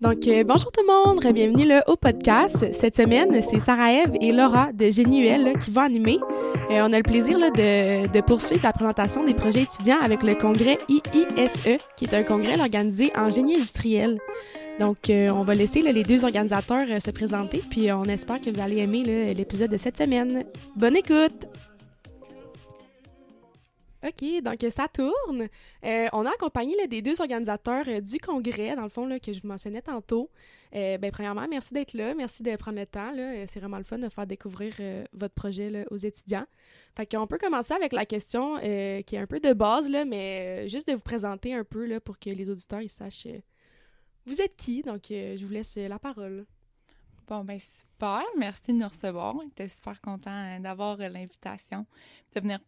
Bonjour tout le monde, bienvenue là, au podcast. Cette semaine, c'est Sarah-Ève et Laura de Génie UL là, qui vont animer. On a le plaisir là, de poursuivre la présentation des projets étudiants avec le congrès IISE, qui est un congrès organisé en génie industriel. On va laisser là, les deux organisateurs se présenter, puis on espère que vous allez aimer là, l'épisode de cette semaine. Bonne écoute! OK, ça tourne. On a accompagné là, des deux organisateurs du congrès, dans le fond, là, que je vous mentionnais tantôt. Premièrement, merci d'être là, merci de prendre le temps. Là. C'est vraiment le fun de faire découvrir votre projet là, aux étudiants. Fait qu'on peut commencer avec la question qui est un peu de base, là, mais juste de vous présenter un peu là, pour que les auditeurs ils sachent vous êtes qui. Je vous laisse la parole. Bon, ben super. Merci de nous recevoir. On était super contents d'avoir l'invitation de venir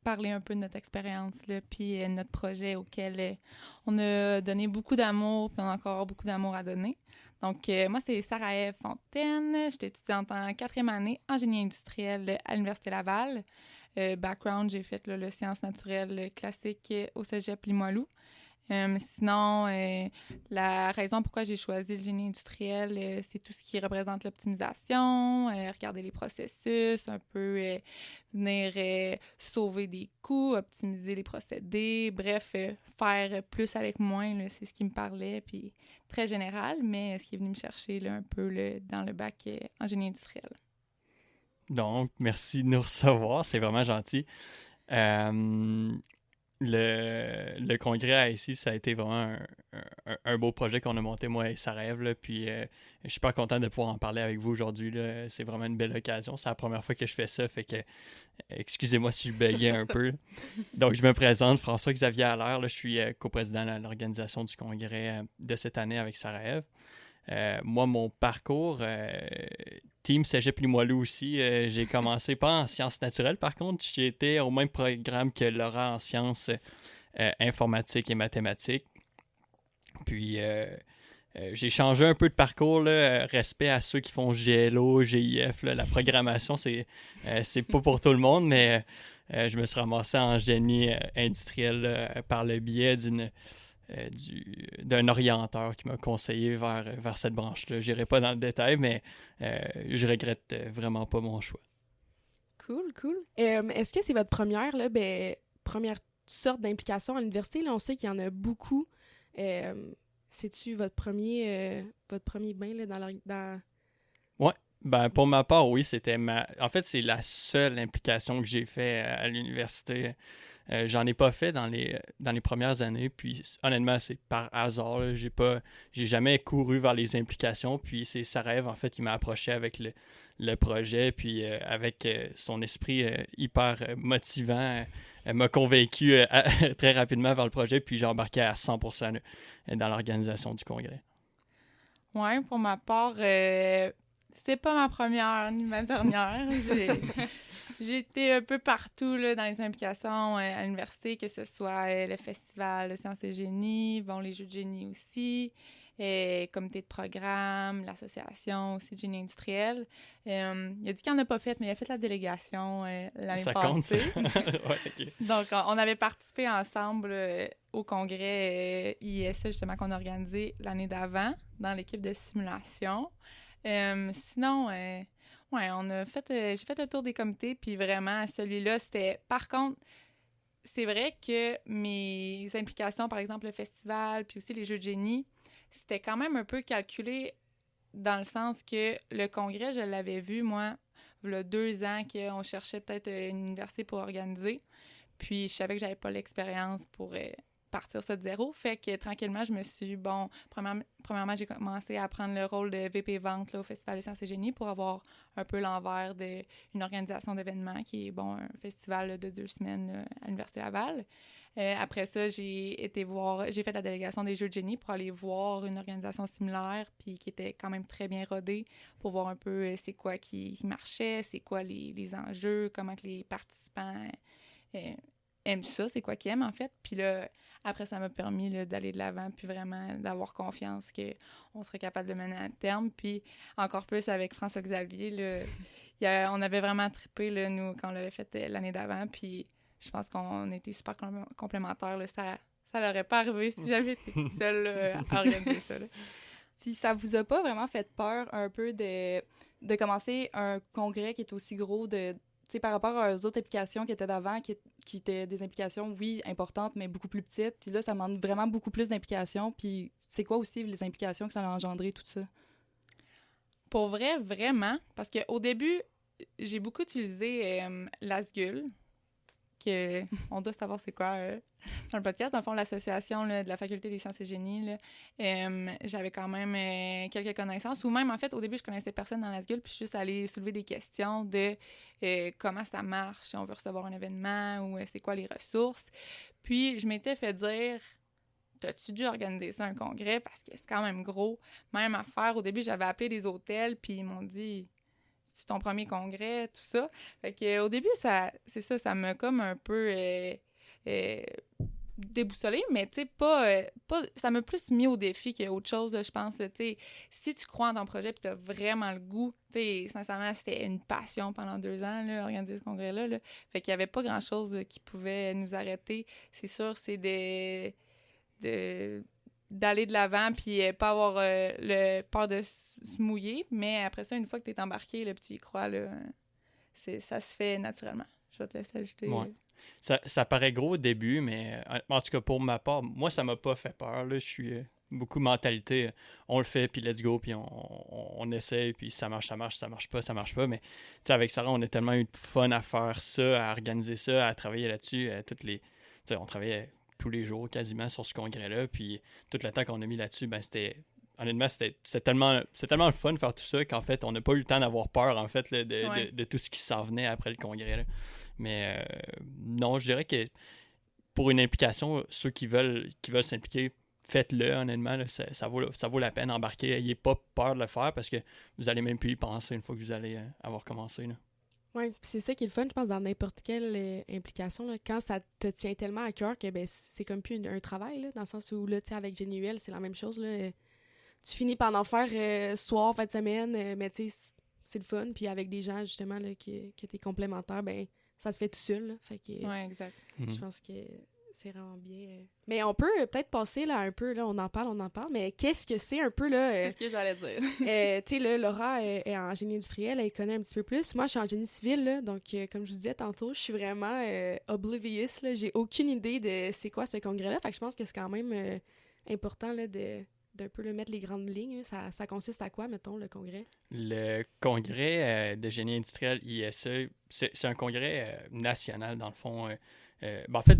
parler un peu de notre expérience, là, puis notre projet auquel on a donné beaucoup d'amour, puis on a encore beaucoup d'amour à donner. Moi, c'est Sarah-Ève Fontaine. J'étais étudiante en 4e année en génie industriel à l'Université Laval. Background, j'ai fait le sciences naturelles classiques au cégep Limoilou. Sinon, la raison pourquoi j'ai choisi le génie industriel, c'est tout ce qui représente l'optimisation, regarder les processus, un peu venir sauver des coûts, optimiser les procédés, bref, faire plus avec moins, là, c'est ce qui me parlait, puis très général, mais ce qui est venu me chercher là, un peu là, dans le bac en génie industriel. Donc, merci de nous recevoir, c'est vraiment gentil. Le congrès ici, ça a été vraiment un beau projet qu'on a monté, moi et Sarah-Ève, là, puis je suis super content de pouvoir en parler avec vous aujourd'hui, là. C'est vraiment une belle occasion. C'est la première fois que je fais ça, fait que excusez-moi si je bégayais un peu. Donc, je me présente, François-Xavier Allaire, là, je suis coprésident de l'organisation du congrès de cette année avec Sarah-Ève. Moi, mon parcours, Team Cégep Limoilou aussi, j'ai commencé pas en sciences naturelles, par contre, j'ai été au même programme que Laura en sciences informatiques et mathématiques. Puis, j'ai changé un peu de parcours, là, respect à ceux qui font GLO, GIF, là, la programmation, c'est pas pour tout le monde, mais je me suis ramassé en génie industriel par le biais d'un orienteur qui m'a conseillé vers cette branche-là. Je n'irai pas dans le détail, mais je regrette vraiment pas mon choix. Cool. Est-ce que c'est votre première sorte d'implication à l'université? Là, on sait qu'il y en a beaucoup. C'est-tu votre premier bain là, dans... Ouais. Ben, pour ma part, oui, En fait, c'est la seule implication que j'ai fait à l'université. J'en ai pas fait dans les premières années, puis honnêtement, c'est par hasard, là. J'ai jamais couru vers les implications, puis c'est Sarah-Ève, en fait, qui m'a approché avec le projet, puis avec son esprit hyper motivant, elle m'a convaincu très rapidement vers le projet, puis j'ai embarqué à 100% dans l'organisation du congrès. Ouais, pour ma part, c'était pas ma première ni ma dernière. J'ai été un peu partout là, dans les implications à l'université, que ce soit le festival de sciences et génie, bon, les jeux de génie aussi, comité de programme, l'association aussi de génie industriel. Il a dit qu'il n'en a pas fait, mais il a fait la délégation l'année Ça passée. compte, ça? Ouais, OK. Donc, on avait participé ensemble au congrès IISE, justement, qu'on a organisé l'année d'avant dans l'équipe de simulation. Sinon, j'ai fait le tour des comités, puis vraiment, celui-là, c'était... Par contre, c'est vrai que mes implications, par exemple, le festival, puis aussi les jeux de génie, c'était quand même un peu calculé dans le sens que le congrès, je l'avais vu, moi, il y a 2 ans, qu'on cherchait peut-être une université pour organiser, puis je savais que j'avais pas l'expérience pour... partir ça de zéro. Fait que tranquillement, je me suis premièrement, j'ai commencé à prendre le rôle de VP Vente là, au Festival des sciences et génie pour avoir un peu l'envers d'une organisation d'événements qui est un festival là, de 2 semaines là, à l'Université Laval. Après ça, j'ai fait la délégation des Jeux de génie pour aller voir une organisation similaire puis qui était quand même très bien rodée pour voir un peu c'est quoi qui marchait, c'est quoi les enjeux, comment que les participants aiment ça, c'est quoi qu'ils aiment en fait. Puis là, après, ça m'a permis là, d'aller de l'avant puis vraiment d'avoir confiance qu'on serait capable de mener à terme. Puis encore plus avec François-Xavier, là, on avait vraiment trippé, là, nous, quand on l'avait fait l'année d'avant. Puis je pense qu'on était super complémentaires. Là. Ça n'aurait pas arrivé si j'avais été seule à organiser ça. Là. Puis ça vous a pas vraiment fait peur un peu de commencer un congrès qui est aussi gros de, tu sais, par rapport aux autres implications qui étaient d'avant, qui étaient des implications, oui, importantes, mais beaucoup plus petites. Puis là, ça demande vraiment beaucoup plus d'implications. Puis c'est quoi aussi les implications que ça a engendré, tout ça? Pour vrai, vraiment. Parce qu'au début, j'ai beaucoup utilisé l'ASGUL, que on doit savoir c'est quoi dans le podcast. Dans le fond, l'association là, de la Faculté des sciences et génie, là, j'avais quand même quelques connaissances. Ou même, en fait, au début, je connaissais personne dans l'ASGUL, puis je suis juste allée soulever des questions de comment ça marche, si on veut recevoir un événement, ou c'est quoi les ressources. Puis, je m'étais fait dire... T'as-tu dû organiser ça, un congrès? Parce que c'est quand même gros. Même affaire. Au début, j'avais appelé des hôtels, puis ils m'ont dit « C'est-tu ton premier congrès? » Tout ça. Fait que au début, ça m'a comme un peu déboussolée, mais tu sais, pas... Ça m'a plus mis au défi qu'autre chose, je pense. Tu sais, si tu crois en ton projet puis t'as vraiment le goût, tu sais, sincèrement, c'était une passion pendant 2 ans, là, organiser ce congrès-là. Là. Fait qu'il y avait pas grand-chose qui pouvait nous arrêter. C'est sûr, c'est d'aller de l'avant puis pas avoir le peur de se mouiller, mais après ça, une fois que t'es embarqué, là, puis tu y crois, là, ça se fait naturellement. Je vais te laisser ajouter. Ouais. Ça paraît gros au début, mais en tout cas, pour ma part, moi, ça m'a pas fait peur. Là. Je suis beaucoup mentalité, on le fait, puis let's go, puis on essaie, puis ça marche, ça marche pas. Mais avec Sarah, on a tellement eu de fun à faire ça, à organiser ça, à travailler là-dessus. On travaillait tous les jours quasiment sur ce congrès-là, puis tout le temps qu'on a mis là-dessus, ben honnêtement, c'est tellement le fun de faire tout ça qu'en fait, on n'a pas eu le temps d'avoir peur, en fait, là, de tout ce qui s'en venait après le congrès. Là. Mais non, je dirais que pour une implication, ceux qui veulent s'impliquer, faites-le, honnêtement. Là, ça vaut la peine d'embarquer. N'ayez pas peur de le faire parce que vous allez même plus y penser une fois que vous allez avoir commencé. Là. Oui, puis c'est ça qui est le fun, je pense, dans n'importe quelle implication. Là, quand ça te tient tellement à cœur que ben, c'est comme plus un travail, là, dans le sens où, là, tu sais, avec Géniuel, c'est la même chose. Là, tu finis par en faire soir, fin de semaine, mais tu sais, c'est le fun. Puis avec des gens, justement, là, que t'es complémentaire, ben ça se fait tout seul. Là, fait que Oui, exact. je pense que c'est vraiment bien. Mais on peut peut-être passer là un peu, là, on en parle, mais qu'est-ce que c'est un peu, là... C'est ce que j'allais dire. tu sais, là, Laura est en génie industriel, elle connaît un petit peu plus. Moi, je suis en génie civil, là, donc comme je vous disais tantôt, je suis vraiment oblivious, là. J'ai aucune idée de c'est quoi ce congrès-là, fait que je pense que c'est quand même important, là, d'un peu le mettre les grandes lignes. Ça consiste à quoi, mettons, le congrès? Le congrès de génie industriel ISE, c'est un congrès national, dans le fond. En fait,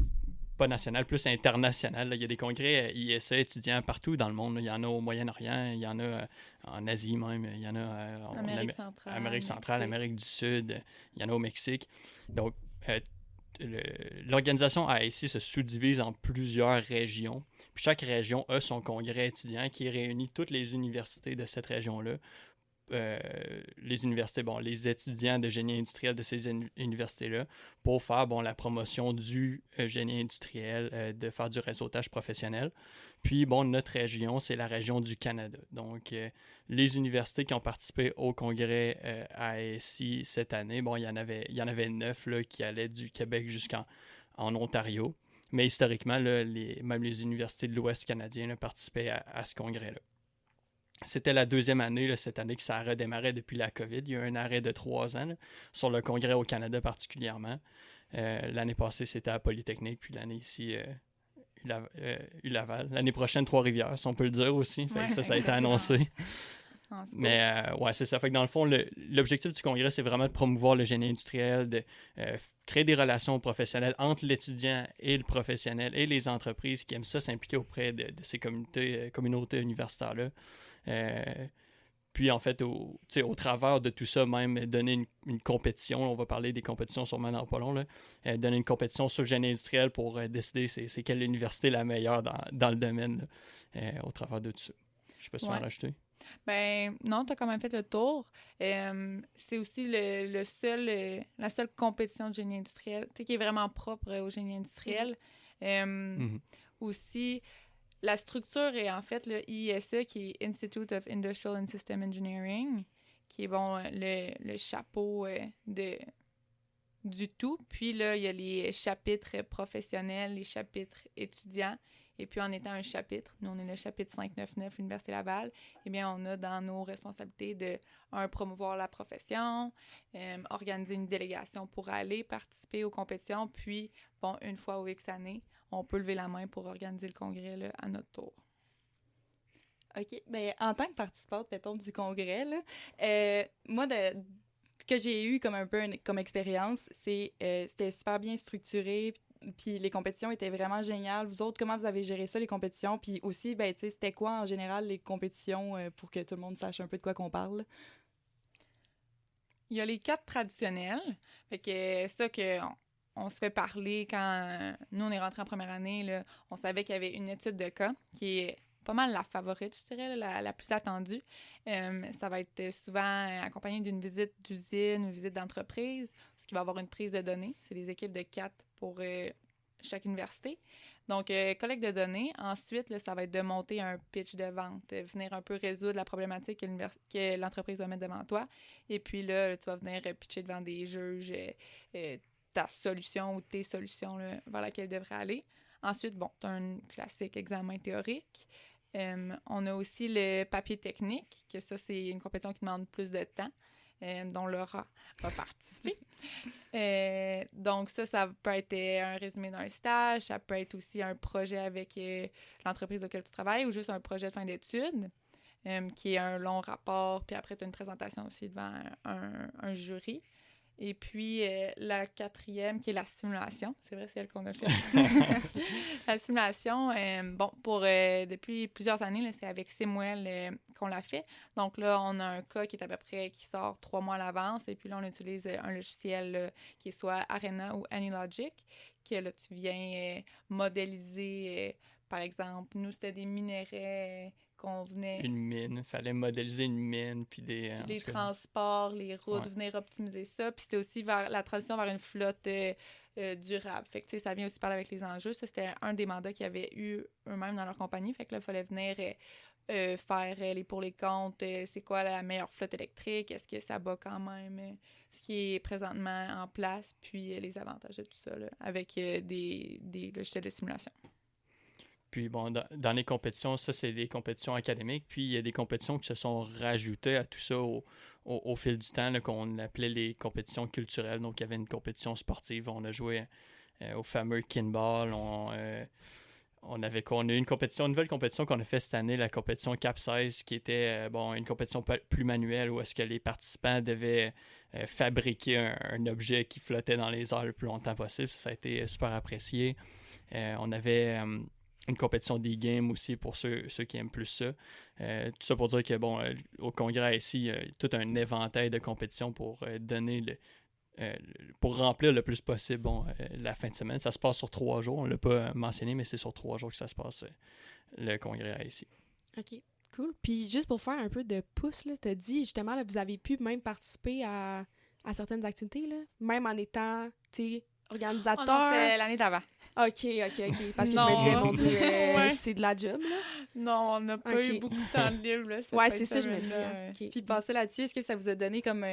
pas national, plus international. Là. Il y a des congrès ISE étudiants partout dans le monde. Là. Il y en a au Moyen-Orient, il y en a en Asie même, il y en a en Amérique centrale, Amérique du Sud, il y en a au Mexique. Donc, l'organisation AIC se sous-divise en plusieurs régions. Puis chaque région a son congrès étudiant qui réunit toutes les universités de cette région-là. Les universités, les étudiants de génie industriel de ces universités-là pour faire la promotion du génie industriel, de faire du réseautage professionnel. Puis, notre région, c'est la région du Canada. Donc, les universités qui ont participé au congrès ASI cette année, il y en avait 9 là, qui allaient du Québec jusqu'en Ontario. Mais historiquement, là, même les universités de l'Ouest canadien là, participaient à ce congrès-là. C'était la 2e année, là, cette année, que ça redémarrait depuis la COVID. Il y a eu un arrêt de 3 ans là, sur le congrès au Canada particulièrement. L'année passée, c'était à Polytechnique, puis l'année ici, Laval. L'année prochaine, Trois-Rivières, si on peut le dire aussi. Fait que ça a été annoncé. Mais c'est ça. Fait que dans le fond, l'objectif du congrès, c'est vraiment de promouvoir le génie industriel, de créer des relations professionnelles entre l'étudiant et le professionnel et les entreprises qui aiment ça s'impliquer auprès de ces communautés universitaires-là. Puis, en fait, au travers de tout ça, même donner une compétition. On va parler des compétitions sûrement dans pas long. Là, donner une compétition sur le génie industriel pour décider c'est quelle université la meilleure dans le domaine là, au travers de tout ça. Je sais pas si tu veux en rajouter. Ben non, tu as quand même fait le tour. C'est aussi la seule compétition de génie industriel qui est vraiment propre au génie industriel. Aussi, la structure est en fait le ISE, qui est Institute of Industrial and System Engineering, qui est le chapeau du tout. Puis là, il y a les chapitres professionnels, les chapitres étudiants Et puis, en étant un chapitre, nous, on est le chapitre 599, l'Université Laval, eh bien, on a dans nos responsabilités de, promouvoir la profession, organiser une délégation pour aller participer aux compétitions, puis, bon, une fois aux X années, on peut lever la main pour organiser le congrès là, à notre tour. OK. Bien, en tant que participante, mettons, du congrès, là, moi, que j'ai eu comme un peu comme expérience, c'était super bien structuré, puis les compétitions étaient vraiment géniales. Vous autres, comment vous avez géré ça, les compétitions? Puis aussi, ben, tu sais, c'était quoi, en général, les compétitions, pour que tout le monde sache un peu de quoi qu'on parle? Il y a les 4 traditionnels. Fait que ça on se fait parler quand nous, on est rentrés en première année, là, on savait qu'il y avait une étude de cas qui est pas mal la favorite, je dirais, la plus attendue. Ça va être souvent accompagné d'une visite d'usine, une visite d'entreprise, ce qui va avoir une prise de données. C'est des équipes de 4 pour chaque université. Donc, collecte de données. Ensuite, là, ça va être de monter un pitch de vente, venir un peu résoudre la problématique que l'entreprise va mettre devant toi. Et puis là, tu vas venir pitcher devant des juges ta solution ou tes solutions là, vers laquelle devrait aller. Ensuite, bon, tu as un classique examen théorique. On a aussi le papier technique, que ça, c'est une compétition qui demande plus de temps, dont Laura va participer. Donc ça peut être un résumé d'un stage, ça peut être aussi un projet avec l'entreprise auquel tu travailles ou juste un projet de fin d'études, qui est un long rapport, puis après, tu as une présentation aussi devant un jury. Et puis, la 4e, qui est la simulation. C'est vrai, c'est elle qu'on a fait. La simulation, bon, depuis plusieurs années, là, c'est avec Simwell qu'on l'a fait. Donc là, on a un cas qui est à peu près, qui sort 3 mois à l'avance. Et puis là, on utilise un logiciel là, qui est soit Arena ou AnyLogic, que là, tu viens modéliser, par exemple, nous, c'était des minéraux qu'on venait... Une mine, fallait modéliser une mine, puis des transports, les routes, venir optimiser ça. Puis c'était aussi la transition vers une flotte durable. Fait que, tu sais, ça vient aussi parler avec les enjeux. Ça, c'était un des mandats qu'ils avaient eu eux-mêmes dans leur compagnie. Fait que là, il fallait venir faire les pour les comptes. C'est quoi la meilleure flotte électrique? Est-ce que ça bat quand même ce qui est présentement en place? Puis les avantages de tout ça, là, avec des logiciels de simulation. Puis bon, dans les compétitions, ça, c'est des compétitions académiques. Puis il y a des compétitions qui se sont rajoutées à tout ça au fil du temps, là, qu'on appelait les compétitions culturelles. Donc, il y avait une compétition sportive. On a joué au fameux kinball. On a eu une nouvelle compétition qu'on a fait cette année, la compétition Capsize, qui était une compétition plus manuelle où est-ce que les participants devaient fabriquer un objet qui flottait dans les airs le plus longtemps possible. Ça a été super apprécié. On avait... une compétition des games aussi pour ceux qui aiment plus ça. Tout ça pour dire que, bon, au congrès ici, il y a tout un éventail de compétitions pour donner pour remplir le plus possible la fin de semaine. Ça se passe sur 3 jours. On ne l'a pas mentionné, mais c'est sur 3 jours que ça se passe, le congrès ici. OK, cool. Puis juste pour faire un peu de pouce, tu as dit justement, là, vous avez pu même participer à certaines activités, là, même en étant, tu sais, organisateur. Oh non, c'était l'année d'avant. OK. Parce que je me disais, mon Dieu, c'est de la job, là. Non, on n'a pas eu beaucoup de temps de libre, là. Ouais, c'est ça, je me dis. Okay. Puis passer là-dessus, est-ce que ça vous a donné comme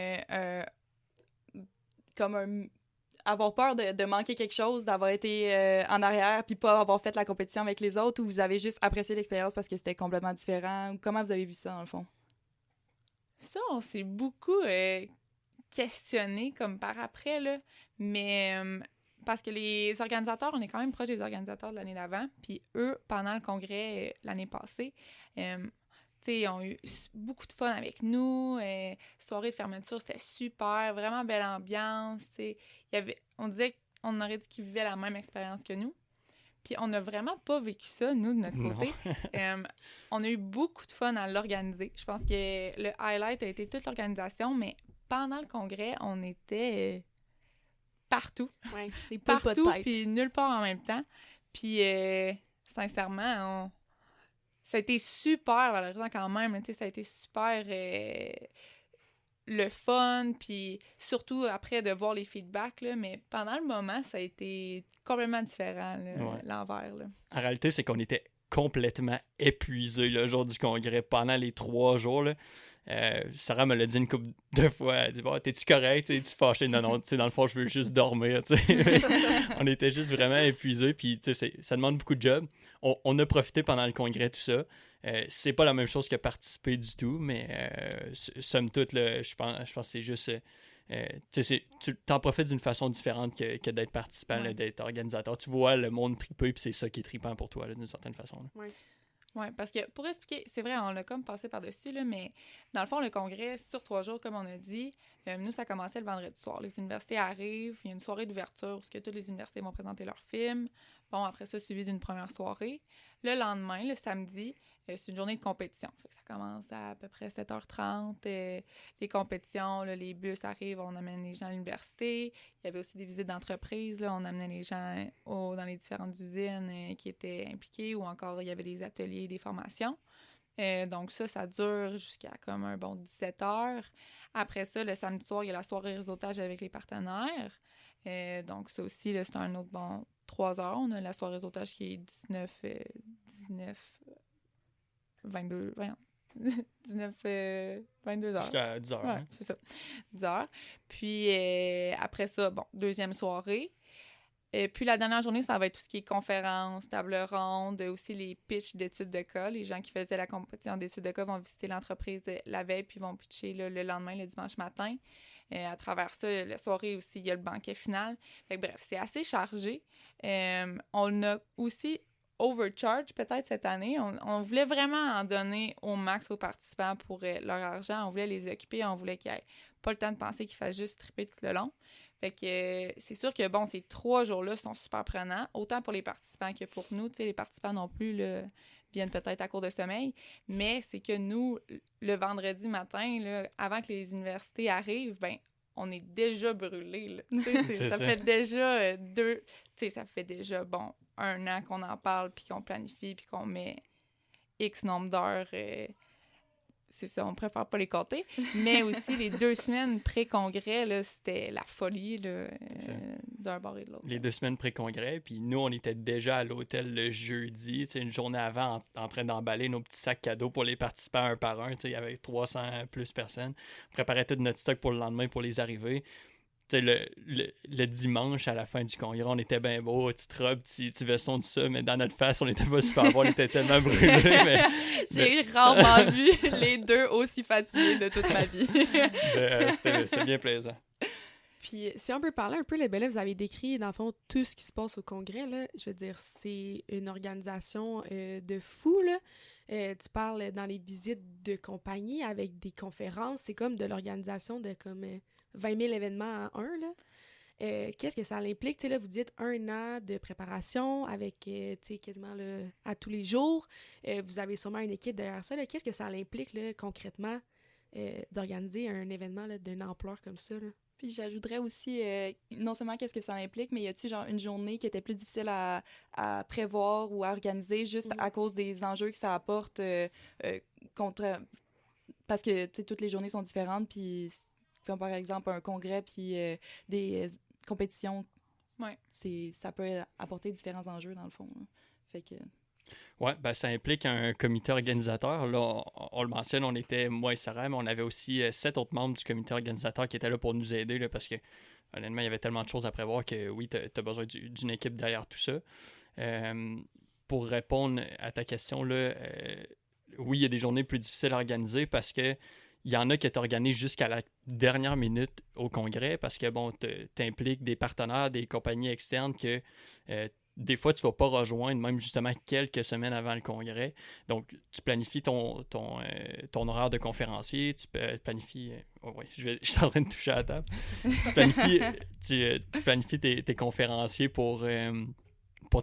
avoir peur de manquer quelque chose, d'avoir été en arrière, puis pas avoir fait la compétition avec les autres, ou vous avez juste apprécié l'expérience parce que c'était complètement différent? Comment vous avez vu ça, dans le fond? Ça, on s'est beaucoup questionné comme par après, là. Mais parce que les organisateurs, on est quand même proche des organisateurs de l'année d'avant. Puis eux, pendant le congrès l'année passée, ils ont eu beaucoup de fun avec nous. Soirée de fermeture, c'était super, vraiment belle ambiance. On disait qu'on aurait dit qu'ils vivaient la même expérience que nous. Puis on n'a vraiment pas vécu ça, nous, de notre côté. On a eu beaucoup de fun à l'organiser. Je pense que le highlight a été toute l'organisation, mais pendant le congrès, on était partout. Ouais, des partout, puis nulle part en même temps. Puis, sincèrement, ça a été super valorisant quand même. Ça a été super le fun, puis surtout après de voir les feedbacks, là, mais pendant le moment, ça a été complètement différent, là, l'envers. Là. En réalité, c'est qu'on était complètement épuisés le jour du congrès pendant les 3 jours. Là. Sarah me l'a dit une couple de fois. Elle dit, bon, t'es-tu correct? Es-tu fâché? Non, non, tu sais, dans le fond, je veux juste dormir. Tu sais. On était juste vraiment épuisés. Puis, tu sais, ça demande beaucoup de job. On a profité pendant le congrès, tout ça. C'est pas la même chose que participer du tout, mais somme toute, là, je pense que c'est juste. Tu t'en profites d'une façon différente que d'être participant, là, d'être organisateur. Tu vois le monde triper, puis c'est ça qui est trippant pour toi, là, d'une certaine façon. Oui, parce que pour expliquer, c'est vrai, on l'a comme passé par-dessus, là, mais dans le fond, le congrès, sur 3 jours, comme on a dit, nous, ça commençait le vendredi soir. Les universités arrivent, il y a une soirée d'ouverture où toutes les universités vont présenter leurs films. Bon, après ça, suivi d'une première soirée. Le lendemain, le samedi, c'est une journée de compétition. Fait que ça commence à peu près 7h30. Les compétitions, là, les bus arrivent, on amène les gens à l'université. Il y avait aussi des visites d'entreprise. Là, on amenait les gens dans les différentes usines qui étaient impliquées ou encore il y avait des ateliers, des formations. Donc ça dure jusqu'à comme un bon 17h. Après ça, le samedi soir, il y a la soirée réseautage avec les partenaires. Donc ça aussi, là, c'est un autre bon 3 heures. On a la soirée réseautage qui est 22 heures. Jusqu'à 10 heures. Ouais, c'est ça. 10 heures. Puis après ça, bon, deuxième soirée. Et puis la dernière journée, ça va être tout ce qui est conférences, table ronde, aussi les pitchs d'études de cas. Les gens qui faisaient la compétition d'études de cas vont visiter l'entreprise la veille puis vont pitcher là, le lendemain, le dimanche matin. À travers ça, la soirée aussi, il y a le banquet final. Fait que, bref, c'est assez chargé. On a aussi overcharge peut-être cette année. On voulait vraiment en donner au max aux participants pour leur argent. On voulait les occuper. On voulait qu'ils n'aient pas le temps de penser qu'ils fassent juste triper tout le long. Fait que c'est sûr que, bon, ces 3 jours-là sont super prenants, autant pour les participants que pour nous. Tu sais, les participants non plus là, viennent peut-être à court de sommeil, mais c'est que nous, le vendredi matin, là, avant que les universités arrivent, ben on est déjà brûlés. Ça fait déjà ça fait déjà, bon, 1 an qu'on en parle, puis qu'on planifie, puis qu'on met X nombre d'heures. C'est ça, on préfère pas les compter. Mais aussi, les 2 semaines pré-congrès, là, c'était la folie là, d'un bord et de l'autre. Les 2 semaines pré-congrès, puis nous, on était déjà à l'hôtel le jeudi, une journée avant, en train d'emballer nos petits sacs cadeaux pour les participants un par un, avec 300 plus personnes. On préparait tout notre stock pour le lendemain pour les arrivées. Le dimanche, à la fin du congrès, on était bien beau, petite robe, petit veston, tout ça, mais dans notre face, on était pas super beau, on était tellement brûlés. J'ai rarement vu les 2 aussi fatigués de toute ma vie. C'était bien plaisant. Puis, si on peut parler un peu, là, vous avez décrit, dans le fond, tout ce qui se passe au congrès, là. Je veux dire, c'est une organisation de fou, là. Tu parles dans les visites de compagnie avec des conférences, c'est comme de l'organisation de comme 20 000 événements en un, là. Qu'est-ce que ça implique? Tu sais, là, vous dites 1 an de préparation avec, tu sais, quasiment là, à tous les jours. Vous avez sûrement une équipe derrière ça, là. Qu'est-ce que ça implique, là, concrètement, d'organiser un événement là, d'une ampleur comme ça, là? Puis j'ajouterais aussi, non seulement qu'est-ce que ça implique, mais y a-tu genre une journée qui était plus difficile à prévoir ou à organiser juste à cause des enjeux que ça apporte contre... Parce que, tu sais, toutes les journées sont différentes, puis comme par exemple un congrès, puis des compétitions, ça peut apporter différents enjeux dans le fond. Hein. Fait que... Oui, ben ça implique un comité organisateur. Là, on le mentionne, on était, moi et Sarah, mais on avait aussi 7 autres membres du comité organisateur qui étaient là pour nous aider, là, parce que honnêtement, il y avait tellement de choses à prévoir que oui, tu as besoin d'une équipe derrière tout ça. Pour répondre à ta question, là, oui, il y a des journées plus difficiles à organiser parce que il y en a qui t'organisent jusqu'à la dernière minute au congrès parce que, bon, t'impliques des partenaires, des compagnies externes que des fois, tu ne vas pas rejoindre, même justement quelques semaines avant le congrès. Donc, tu planifies ton horaire de conférencier, tu planifies... je suis en train de toucher à la table. Tu planifies tes conférenciers pour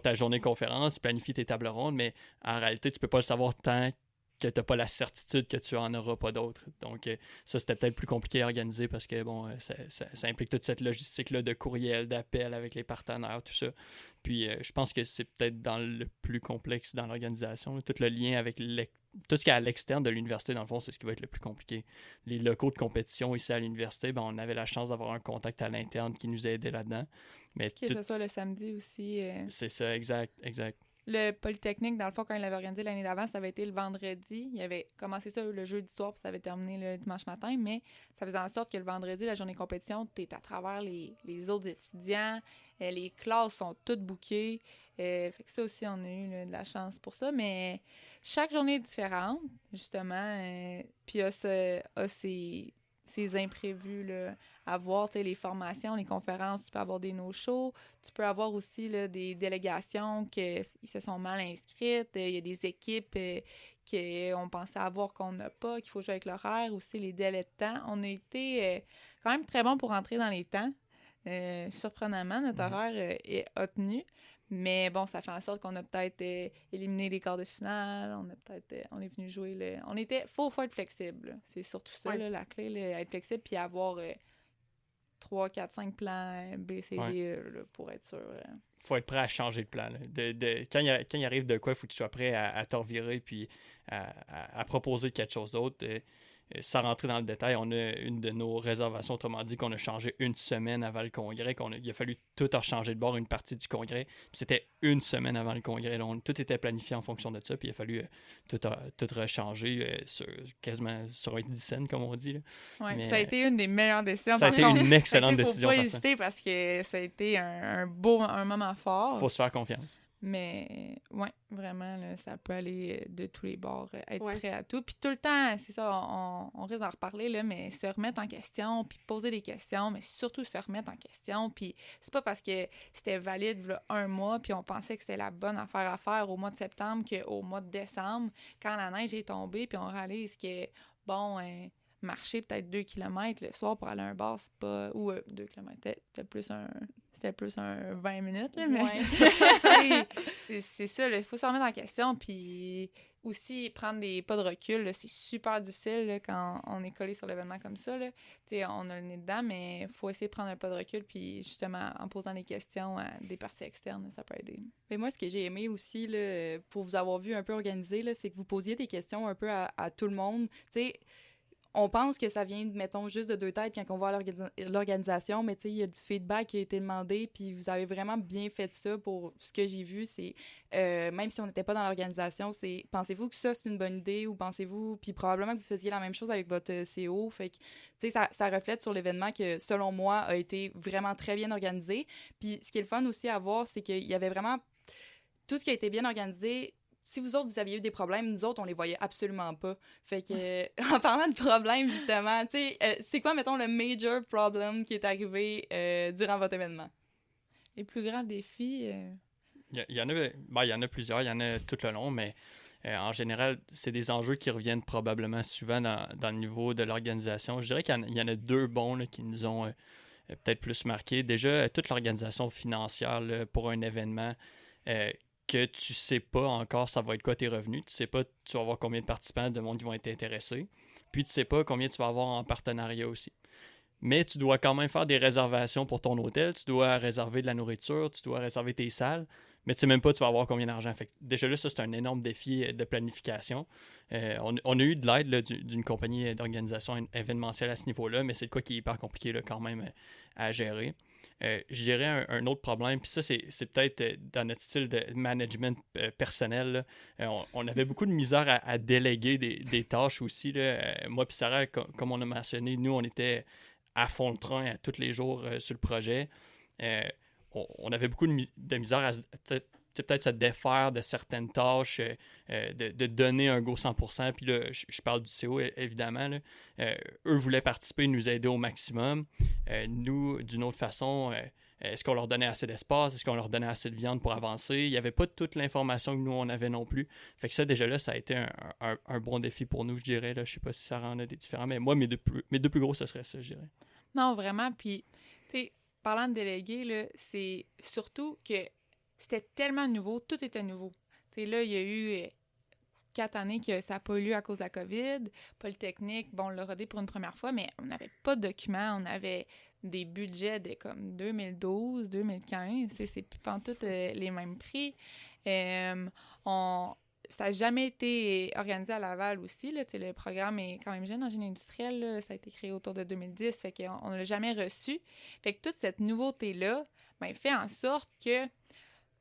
ta journée de conférence, tu planifies tes tables rondes, mais en réalité, tu ne peux pas le savoir tant que tu n'as pas la certitude que tu n'en auras pas d'autres. Donc, ça, c'était peut-être plus compliqué à organiser parce que, bon, ça implique toute cette logistique-là de courriel, d'appel avec les partenaires, tout ça. Puis, je pense que c'est peut-être dans le plus complexe dans l'organisation. Là. Tout le lien avec tout ce qui est à l'externe de l'université, dans le fond, c'est ce qui va être le plus compliqué. Les locaux de compétition ici à l'université, ben, on avait la chance d'avoir un contact à l'interne qui nous a aidés là-dedans. Mais que ce soit le samedi aussi. C'est ça, exact. Le Polytechnique, dans le fond, quand il l'avait organisé l'année d'avant, ça avait été le vendredi. Il avait commencé ça le jeudi soir, puis ça avait terminé le dimanche matin, mais ça faisait en sorte que le vendredi, la journée de compétition, tu es à travers les autres étudiants, les classes sont toutes bookées. Fait que ça aussi, on a eu de la chance pour ça, mais chaque journée est différente, justement, puis a ses imprévus là, à voir, tu sais, les formations, les conférences, tu peux avoir des no-shows, tu peux avoir aussi là, des délégations qui se sont mal inscrites, il y a des équipes qu'on pensait avoir qu'on n'a pas, qu'il faut jouer avec l'horaire, aussi les délais de temps. On a été quand même très bon pour rentrer dans les temps. Surprenamment, notre horaire a tenu. Mais bon, ça fait en sorte qu'on a peut-être éliminé les quarts de finale, on est venu jouer faut être flexible, là. C'est surtout ça, là, la clé, là, être flexible puis avoir 3, 4, 5 plans B, C, D, là, pour être sûr. Faut être prêt à changer de plan. Là. Quand il arrive de quoi, il faut que tu sois prêt à te revirer puis à proposer quelque chose d'autre. Sans rentrer dans le détail, on a une de nos réservations, autrement dit, qu'on a changé une semaine avant le congrès, il a fallu tout rechanger de bord une partie du congrès. Puis c'était une semaine avant le congrès. Là, tout était planifié en fonction de ça, puis il a fallu tout rechanger quasiment sur un 10 cents, comme on dit. Oui, ça a été une des meilleures décisions. Ça a été une excellente décision. Il ne faut pas hésiter parce que ça a été un moment fort. Il faut se faire confiance. Mais, ouais, vraiment, là, ça peut aller de tous les bords, être prêt à tout. Puis tout le temps, c'est ça, on risque d'en reparler, là, mais se remettre en question, puis poser des questions, mais surtout se remettre en question. Puis c'est pas parce que c'était valide là, un mois, puis on pensait que c'était la bonne affaire à faire au mois de septembre qu'au mois de décembre, quand la neige est tombée, puis on réalise que, bon, marcher peut-être 2 km le soir pour aller à un bar, c'est pas... Ou 2 km, c'était plus un 20 minutes, là, mais c'est ça, il faut se remettre en question, puis aussi prendre des pas de recul, là, c'est super difficile là, quand on est collé sur l'événement comme ça, là. On a le nez dedans, mais il faut essayer de prendre un pas de recul, puis justement, en posant des questions à des parties externes, ça peut aider. Mais moi, ce que j'ai aimé aussi, là, pour vous avoir vu un peu organiser, là, c'est que vous posiez des questions un peu à tout le monde, tu sais. On pense que ça vient, mettons, juste de deux têtes quand on voit l'organisation, mais tu sais, il y a du feedback qui a été demandé, puis vous avez vraiment bien fait ça pour ce que j'ai vu. C'est, même si on n'était pas dans l'organisation, c'est, pensez-vous que ça, c'est une bonne idée ou pensez-vous, puis probablement que vous faisiez la même chose avec votre CO. Fait que, tu sais, ça reflète sur l'événement que, selon moi, a été vraiment très bien organisé. Puis ce qui est le fun aussi à voir, c'est qu'il y avait vraiment tout ce qui a été bien organisé. Si vous autres, vous aviez eu des problèmes, nous autres, on les voyait absolument pas. Fait que, en parlant de problèmes, justement, tu sais, c'est quoi, mettons, le major problem qui est arrivé durant votre événement? Les plus grands défis? Il y en a plusieurs, il y en a tout le long, mais en général, c'est des enjeux qui reviennent probablement souvent dans le niveau de l'organisation. Je dirais qu'il y en a deux bons là, qui nous ont peut-être plus marqués. Déjà, toute l'organisation financière là, pour un événement que tu sais pas encore ça va être quoi tes revenus, tu sais pas tu vas avoir combien de participants, de monde qui vont être intéressés, puis tu sais pas combien tu vas avoir en partenariat aussi. Mais tu dois quand même faire des réservations pour ton hôtel, tu dois réserver de la nourriture, tu dois réserver tes salles, mais tu sais même pas tu vas avoir combien d'argent. Fait que déjà là, ça c'est un énorme défi de planification. On a eu de l'aide là, d'une compagnie d'organisation événementielle à ce niveau-là, mais c'est de quoi qui est hyper compliqué là, quand même à gérer. Je dirais un autre problème, puis ça, c'est peut-être dans notre style de management personnel. Là, on avait beaucoup de misère à déléguer des tâches aussi. Là. Moi puis Sarah, comme on a mentionné, nous, on était à fond le train à tous les jours sur le projet. On avait beaucoup de misère à peut-être se défaire de certaines tâches, de donner un go 100%. Puis là, je parle du CO, évidemment. Là. Eux voulaient participer, nous aider au maximum. Nous, d'une autre façon, est-ce qu'on leur donnait assez d'espace? Est-ce qu'on leur donnait assez de viande pour avancer? Il n'y avait pas toute l'information que nous, on avait non plus. Fait que ça, déjà là, ça a été un bon défi pour nous, je dirais. Là. Je ne sais pas si ça rend des différents, mais moi, mes deux plus gros, ce serait ça, je dirais. Non, vraiment. Puis, tu sais, parlant de déléguer, là, c'est surtout que c'était tellement nouveau, tout était nouveau. Tu sais, là, il y a eu 4 années que ça n'a pas eu lieu à cause de la COVID. Polytechnique, bon, on l'a rodé pour une première fois, mais on n'avait pas de documents, on avait des budgets de comme 2012, 2015, c'est plus pantoute les mêmes prix. Ça n'a jamais été organisé à Laval aussi. Là, le programme est quand même jeune en génie industriel. Là, ça a été créé autour de 2010, fait qu'on ne l'a jamais reçu. Fait que toute cette nouveauté-là fait en sorte que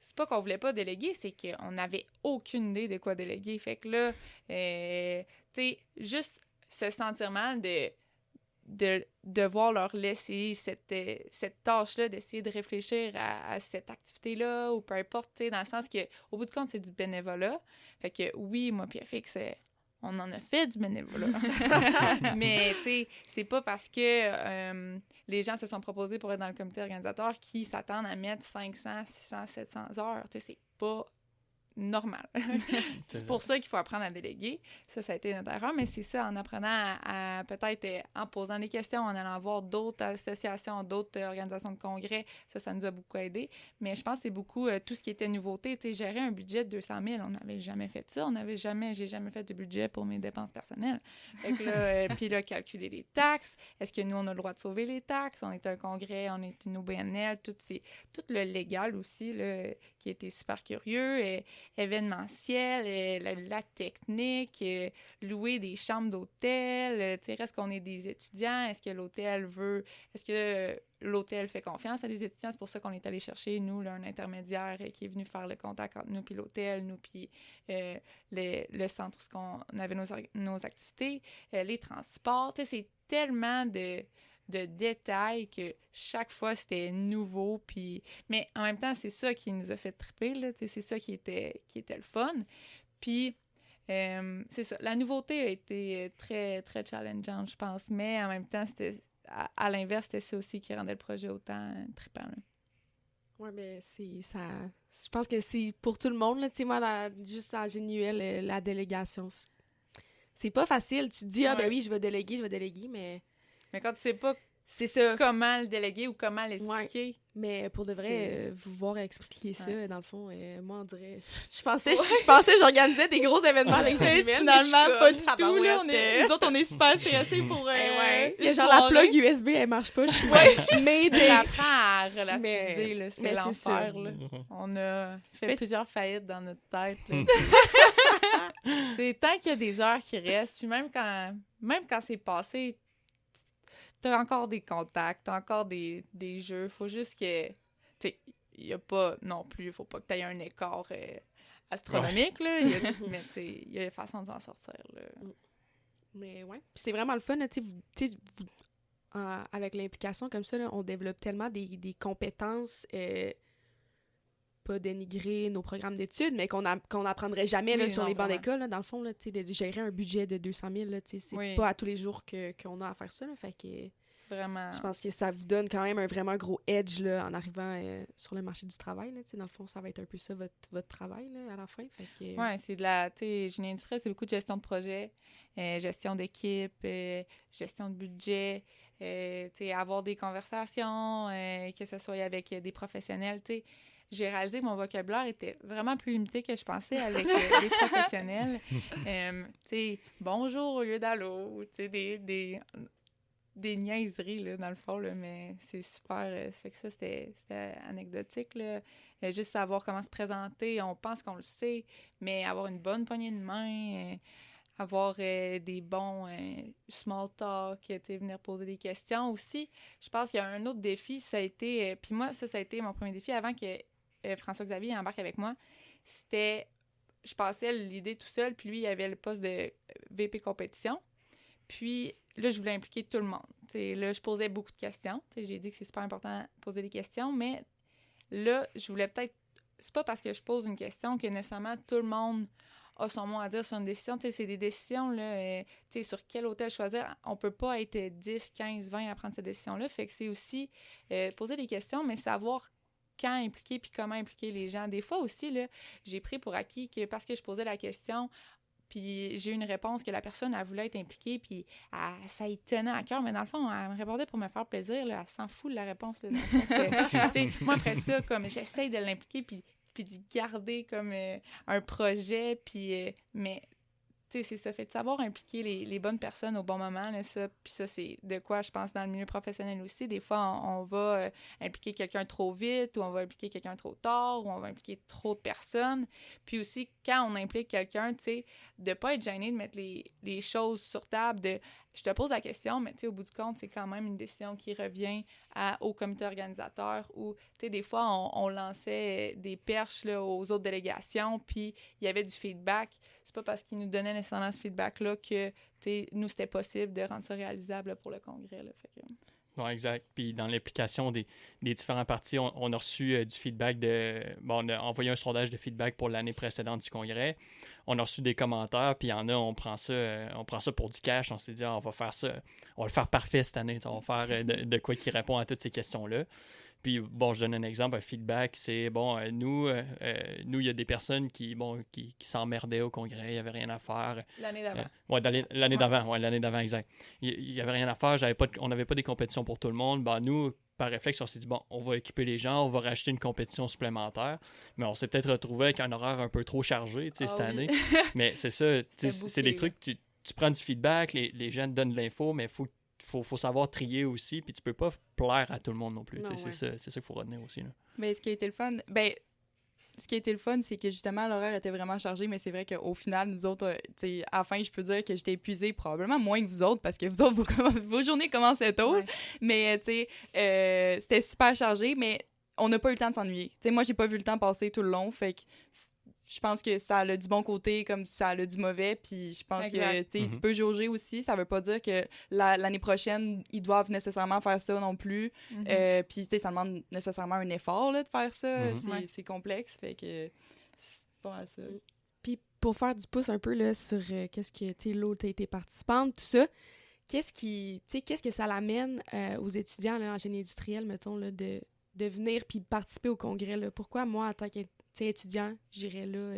c'est pas qu'on voulait pas déléguer, c'est qu'on n'avait aucune idée de quoi déléguer. Fait que là, tu sais, juste se sentir mal de devoir leur laisser cette tâche-là, d'essayer de réfléchir à cette activité-là, ou peu importe, tu sais, dans le sens que, au bout du compte, c'est du bénévolat. Fait que oui, moi puis FX, on en a fait du bénévolat. Mais, tu sais, c'est pas parce que les gens se sont proposés pour être dans le comité organisateur qui s'attendent à mettre 500, 600, 700 heures. Tu sais, c'est pas normal. C'est pour ça qu'il faut apprendre à déléguer. Ça a été notre erreur, mais c'est ça, en apprenant à peut-être, en posant des questions, en allant voir d'autres associations, d'autres organisations de congrès, ça nous a beaucoup aidé. Mais je pense que c'est beaucoup tout ce qui était nouveauté. Tu sais, gérer un budget de 200 000, on n'avait jamais fait ça. J'ai jamais fait de budget pour mes dépenses personnelles. Fait que là, puis là, calculer les taxes. Est-ce que nous, on a le droit de sauver les taxes? On est un congrès, on est une OBNL, tout le légal aussi, là, qui était super curieux. Événementiel, la technique, louer des chambres d'hôtel, tu sais, est-ce qu'on est des étudiants, est-ce que l'hôtel fait confiance à des étudiants, c'est pour ça qu'on est allé chercher, nous, là, un intermédiaire qui est venu faire le contact entre nous puis l'hôtel, nous puis le centre où on avait nos activités, les transports, tu sais, c'est tellement de détails que chaque fois, c'était nouveau. Mais en même temps, c'est ça qui nous a fait triper, là, c'est ça qui était le fun. Puis, c'est ça. La nouveauté a été très, très challengeante, je pense. Mais en même temps, c'était à l'inverse, c'était ça aussi qui rendait le projet autant trippant. Oui, mais c'est ça. Je pense que c'est pour tout le monde, là. Tu sais, moi, juste en GNUL, la délégation, c'est pas facile. Tu te dis, ben oui, je vais déléguer, mais... Mais quand tu sais pas c'est ça. Comment le déléguer ou comment l'expliquer. Ouais. Mais pour de vrai, vous voir expliquer ça, dans le fond, moi, on dirait... Je pensais que j'organisais des gros événements avec Gémel, finalement, pas du tout. Là, nous autres, on est super stressés pour genre, la plug USB, elle marche pas. Je suis mais t'apprends à relativiser, là, c'est l'enfer. Là. On a fait plusieurs faillites dans notre tête. C'est tant qu'il y a des heures qui restent, puis même quand c'est passé, t'as encore des contacts, t'as encore des jeux. Faut juste que... Tu sais, il y a pas non plus... Faut pas que t'aies un écart astronomique, là. Mais tu sais, il y a des façons de s'en sortir, là. Mais ouais. Puis c'est vraiment le fun, tu sais, avec l'implication comme ça, là, on développe tellement des compétences... pas dénigrer nos programmes d'études, mais qu'on n'apprendrait jamais là, sur les bancs d'école. Là, dans le fond, là, de gérer un budget de 200 000, là, c'est pas à tous les jours qu'on a à faire ça. Là, fait que, vraiment. Je pense que ça vous donne quand même un vraiment gros edge là, en arrivant sur le marché du travail. Là, dans le fond, ça va être un peu ça votre travail là, à la fin. Fait que, oui, c'est de la... Tu sais, génie industriel, c'est beaucoup de gestion de projet, gestion d'équipe, gestion de budget, avoir des conversations, que ce soit avec des professionnels, tu sais. J'ai réalisé que mon vocabulaire était vraiment plus limité que je pensais avec les professionnels. Tu sais, bonjour au lieu d'allô, tu sais, des niaiseries, là, dans le fond, là, mais c'est super. Ça fait que ça, c'était anecdotique, là. Juste savoir comment se présenter, on pense qu'on le sait, mais avoir une bonne poignée de main, avoir des bons small talk, tu sais, venir poser des questions aussi. Je pense qu'il y a un autre défi, ça a été... puis moi, ça a été mon premier défi avant que François-Xavier embarque avec moi. C'était... Je passais l'idée tout seul, puis lui, il avait le poste de VP compétition. Puis là, je voulais impliquer tout le monde. T'sais, là, je posais beaucoup de questions. T'sais, j'ai dit que c'est super important de poser des questions, mais là, je voulais peut-être... C'est pas parce que je pose une question que nécessairement tout le monde a son mot à dire sur une décision. T'sais, c'est des décisions, là, sur quel hôtel choisir. On peut pas être 10, 15, 20 à prendre cette décision-là. Fait que c'est aussi poser des questions, mais savoir quand impliquer puis comment impliquer les gens. Des fois aussi, là, j'ai pris pour acquis que parce que je posais la question, puis j'ai eu une réponse que la personne, elle voulait être impliquée, puis ça y tenait à cœur, mais dans le fond, elle me répondait pour me faire plaisir, là, elle s'en fout de la réponse, là, dans le sens que, moi, après ça, comme j'essaye de l'impliquer, puis d'y garder comme un projet, puis mais... Tu sais, c'est ça, fait de savoir impliquer les bonnes personnes au bon moment, là, ça. Puis ça, c'est de quoi, je pense, dans le milieu professionnel aussi. Des fois, on va impliquer quelqu'un trop vite, ou on va impliquer quelqu'un trop tard, ou on va impliquer trop de personnes. Puis aussi, quand on implique quelqu'un, tu sais, de pas être gêné de mettre les choses sur table, je te pose la question, mais tu sais, au bout du compte, c'est quand même une décision qui revient au comité organisateur où, tu sais, des fois, on lançait des perches là, aux autres délégations, puis il y avait du feedback. C'est pas parce qu'ils nous donnaient nécessairement ce feedback-là que, tu sais, nous, c'était possible de rendre ça réalisable là, pour le congrès, là. Fait que... Oui, exact. Puis dans l'implication des différents partis, on a reçu du feedback on a envoyé un sondage de feedback pour l'année précédente du congrès. On a reçu des commentaires, puis il y en a, on prend ça pour du cash. On s'est dit, on va faire ça, on va le faire parfait cette année. On va faire de quoi qui répond à toutes ces questions-là. Puis, bon, je donne un exemple, un feedback, c'est, nous, il y a des personnes qui s'emmerdaient au congrès, il n'y avait rien à faire. L'année d'avant. Oui, l'année d'avant, exact. Il n'y avait rien à faire, on n'avait pas des compétitions pour tout le monde. Nous, par réflexe, on s'est dit, on va équiper les gens, on va racheter une compétition supplémentaire, mais on s'est peut-être retrouvé avec un horaire un peu trop chargé, cette année. Mais c'est ça, c'est des trucs, tu prends du feedback, les gens te donnent de l'info, mais faut savoir trier aussi, puis tu peux pas plaire à tout le monde non plus. C'est ça qu'il faut retenir aussi. Là. Mais ce qui a été le fun, c'est que justement, l'horaire était vraiment chargé, mais c'est vrai qu'au final, nous autres, à la fin, je peux dire que j'étais épuisée probablement moins que vous autres, parce que vous autres, vos journées commençaient tôt. Ouais. Mais, c'était super chargé, mais on n'a pas eu le temps de s'ennuyer. Moi, j'ai pas vu le temps passer tout le long, fait que je pense que ça a du bon côté comme ça a du mauvais, puis je pense que tu peux jauger aussi, ça veut pas dire que l'année prochaine ils doivent nécessairement faire ça non plus, puis ça demande nécessairement un effort là, de faire ça, c'est complexe, fait que c'est pas mal ça. Puis pour faire du pouce un peu là, sur qu'est-ce que l'autre a été participante, tout ça, qu'est-ce que ça l'amène aux étudiants là, en génie industriel, mettons, là, de venir puis participer au congrès, là? Pourquoi moi, en tant qu'étudiant, j'irais là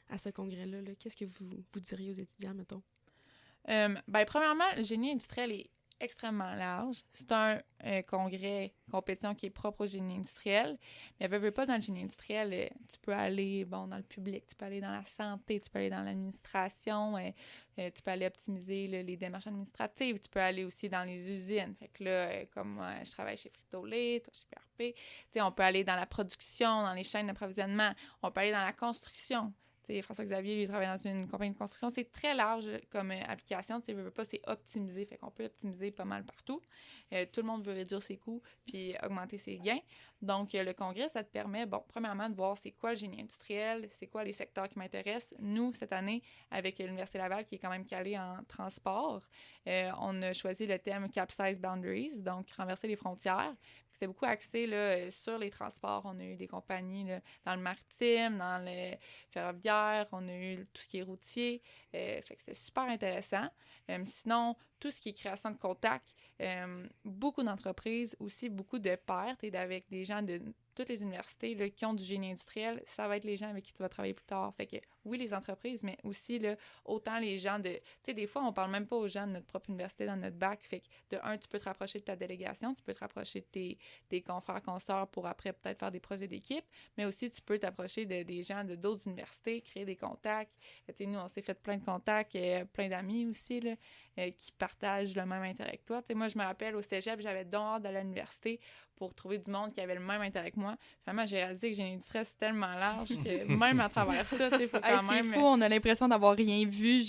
à ce congrès-là? Là? Qu'est-ce que vous diriez aux étudiants, mettons? Premièrement, le génie industriel est extrêmement large. C'est un congrès, compétition qui est propre au génie industriel. Mais veux pas, dans le génie industriel, tu peux aller dans le public, tu peux aller dans la santé, tu peux aller dans l'administration, tu peux aller optimiser les démarches administratives, tu peux aller aussi dans les usines. Fait que là, comme moi, je travaille chez Frito-Lay, toi chez PRP, on peut aller dans la production, dans les chaînes d'approvisionnement, on peut aller dans la construction. François-Xavier, lui, il travaille dans une compagnie de construction. C'est très large comme application. Tu veux pas, c'est optimisé. Fait qu'on peut optimiser pas mal partout. Tout le monde veut réduire ses coûts puis augmenter ses gains. Donc, le congrès, ça te permet, premièrement, de voir c'est quoi le génie industriel, c'est quoi les secteurs qui m'intéressent. Nous, cette année, avec l'Université Laval, qui est quand même calée en transport, on a choisi le thème Capsize Boundaries, donc renverser les frontières. C'était beaucoup axé là, sur les transports. On a eu des compagnies là, dans le maritime, dans le ferroviaire, on a eu tout ce qui est routier. Fait que c'était super intéressant. Sinon, tout ce qui est création de contacts, beaucoup d'entreprises, aussi beaucoup de pairs, avec des gens de toutes les universités là, qui ont du génie industriel, ça va être les gens avec qui tu vas travailler plus tard. Fait que oui, les entreprises, mais aussi là, autant les gens de... Tu sais, des fois, on parle même pas aux gens de notre propre université dans notre bac. Fait que de un, tu peux te rapprocher de ta délégation, tu peux te rapprocher de tes confrères, consoeurs pour après peut-être faire des projets d'équipe, mais aussi tu peux t'approcher des gens de d'autres universités, créer des contacts. Tu sais, nous, on s'est fait plein de contacts, plein d'amis aussi, là, qui partagent le même intérêt que toi. Tu sais, moi, je me rappelle, au cégep, j'avais donc hâte d'aller à l'université pour trouver du monde qui avait le même intérêt que moi. Finalement, j'ai réalisé que génie industriel, c'est tellement large que même à travers ça, tu sais, faut quand même... C'est fou, on a l'impression d'avoir rien vu,